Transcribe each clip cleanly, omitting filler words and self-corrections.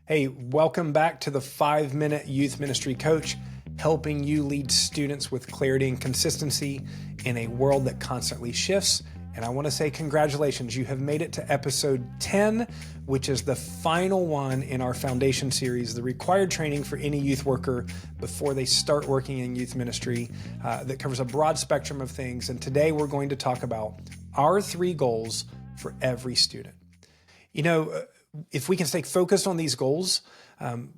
Hey, welcome back to the 5-Minute Youth Ministry Coach, helping you lead students with clarity and consistency in a world that constantly shifts. And I want to say congratulations, you have made it to episode 10, which is the final one in our foundation series, the required training for any youth worker before they start working in youth ministry, that covers a broad spectrum of things. And today we're going to talk about our 3 goals for every student. You know, if we can stay focused on these goals,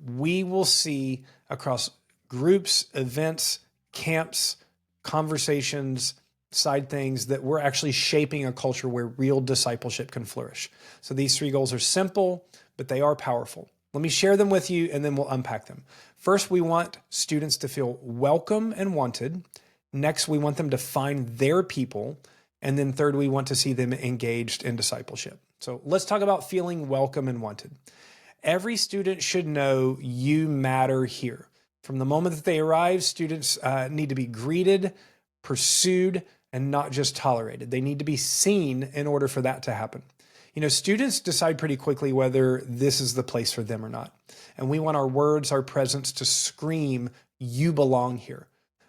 we will see across groups, events, camps, conversations, side things that we're actually shaping a culture where real discipleship can flourish. So these 3 goals are simple, but they are powerful. Let me share them with you and then we'll unpack them. First, we want students to feel welcome and wanted. Next, we want them to find their people. And then third, we want to see them engaged in discipleship. So let's talk about feeling welcome and wanted. Every student should know you matter here. From the moment that they arrive, students need to be greeted, pursued, and not just tolerated. They need to be seen in order for that to happen. You know, students decide pretty quickly whether this is the place for them or not. And we want our words, our presence to scream, you belong here.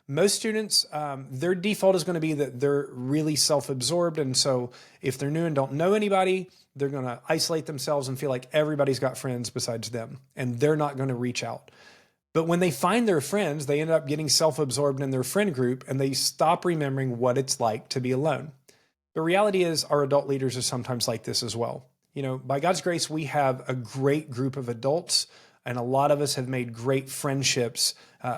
Most students, their default is going to be that they're really self-absorbed. And so if they're new and don't know anybody, they're going to isolate themselves and feel like everybody's got friends besides them, and they're not going to reach out. But when they find their friends, they end up getting self-absorbed in their friend group and they stop remembering what it's like to be alone. The reality is our adult leaders are sometimes like this as well. You know, by God's grace, we have a great group of adults, and a lot of us have made great friendships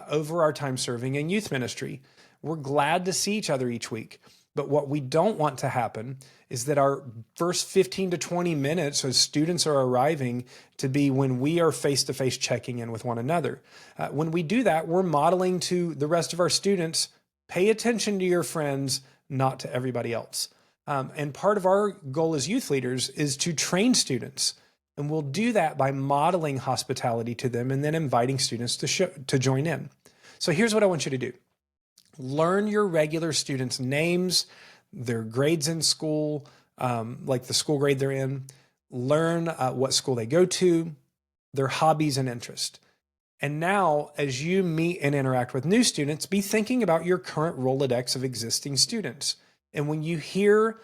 over our time serving in youth ministry. We're glad to see each other each week. But what we don't want to happen is that our first 15 to 20 minutes as students are arriving to be when we are face-to-face checking in with one another. When we do that, we're modeling to the rest of our students, pay attention to your friends, not to everybody else. And part of our goal as youth leaders is to train students. And we'll do that by modeling hospitality to them and then inviting students to join in. So here's what I want you to do. Learn your regular students' names, their grades in school, like the school grade they're in. Learn what school they go to, their hobbies and interests. And now, as you meet and interact with new students, be thinking about your current Rolodex of existing students. And when you hear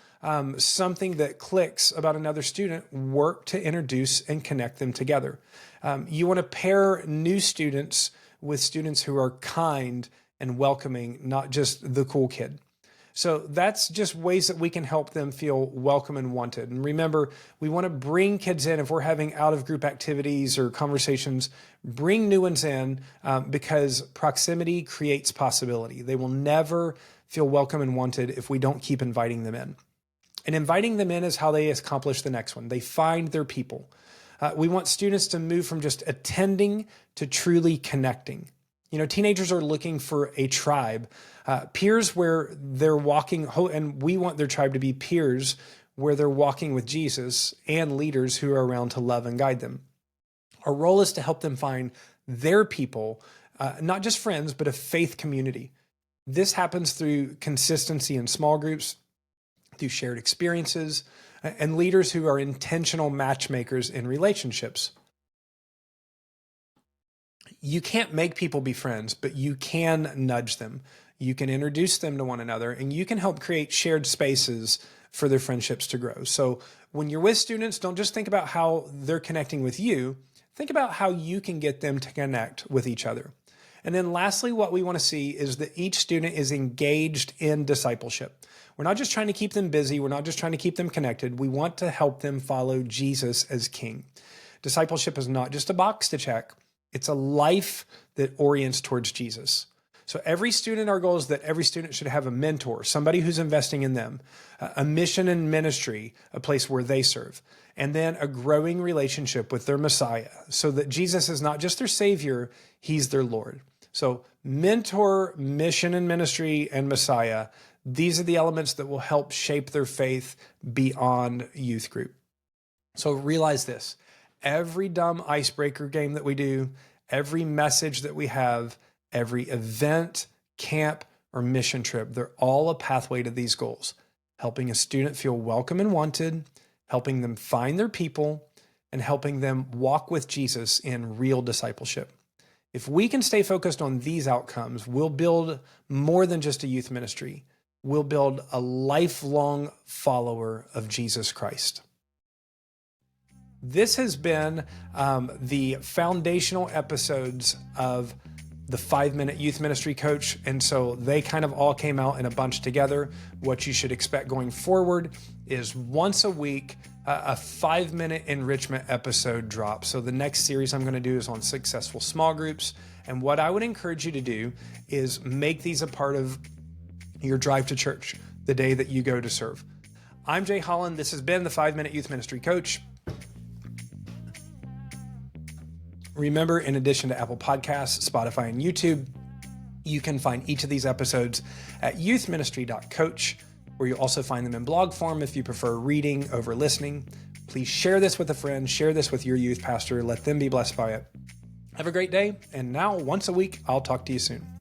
something that clicks about another student, work to introduce and connect them together. You want to pair new students with students who are kind and welcoming, not just the cool kid. So that's just ways that we can help them feel welcome and wanted. And remember, we want to bring kids in if we're having out-of-group activities or conversations, bring new ones in because proximity creates possibility. They will never feel welcome and wanted if we don't keep inviting them in. And inviting them in is how they accomplish the next one. They find their people. We want students to move from just attending to truly connecting. You know, teenagers are looking for a tribe, peers where they're walking, and we want their tribe to be peers where they're walking with Jesus and leaders who are around to love and guide them. Our role is to help them find their people, not just friends, but a faith community. This happens through consistency in small groups, through shared experiences, and leaders who are intentional matchmakers in relationships. You can't make people be friends, but you can nudge them. You can introduce them to one another, and you can help create shared spaces for their friendships to grow. So when you're with students, don't just think about how they're connecting with you. Think about how you can get them to connect with each other. And then lastly, what we want to see is that each student is engaged in discipleship. We're not just trying to keep them busy. We're not just trying to keep them connected. We want to help them follow Jesus as King. Discipleship is not just a box to check. It's a life that orients towards Jesus. So every student, our goal is that every student should have a mentor, somebody who's investing in them, a mission and ministry, a place where they serve, and then a growing relationship with their Messiah so that Jesus is not just their Savior, he's their Lord. So mentor, mission and ministry, and Messiah, these are the elements that will help shape their faith beyond youth group. So realize this, every dumb icebreaker game that we do, every message that we have, every event, camp, or mission trip, they're all a pathway to these goals, helping a student feel welcome and wanted, helping them find their people, and helping them walk with Jesus in real discipleship. If we can stay focused on these outcomes, we'll build more than just a youth ministry. We'll build a lifelong follower of Jesus Christ. This has been the foundational episodes of the 5-Minute Youth Ministry Coach. And so they kind of all came out in a bunch together. What you should expect going forward is once a week, a 5-minute enrichment episode drop. So the next series I'm going to do is on successful small groups. And what I would encourage you to do is make these a part of your drive to church the day that you go to serve. I'm Jay Holland. This has been the 5-Minute Youth Ministry Coach. Remember, in addition to Apple Podcasts, Spotify, and YouTube, you can find each of these episodes at youthministry.coach, where you'll also find them in blog form if you prefer reading over listening. Please share this with a friend, share this with your youth pastor, let them be blessed by it. Have a great day, and now, once a week, I'll talk to you soon.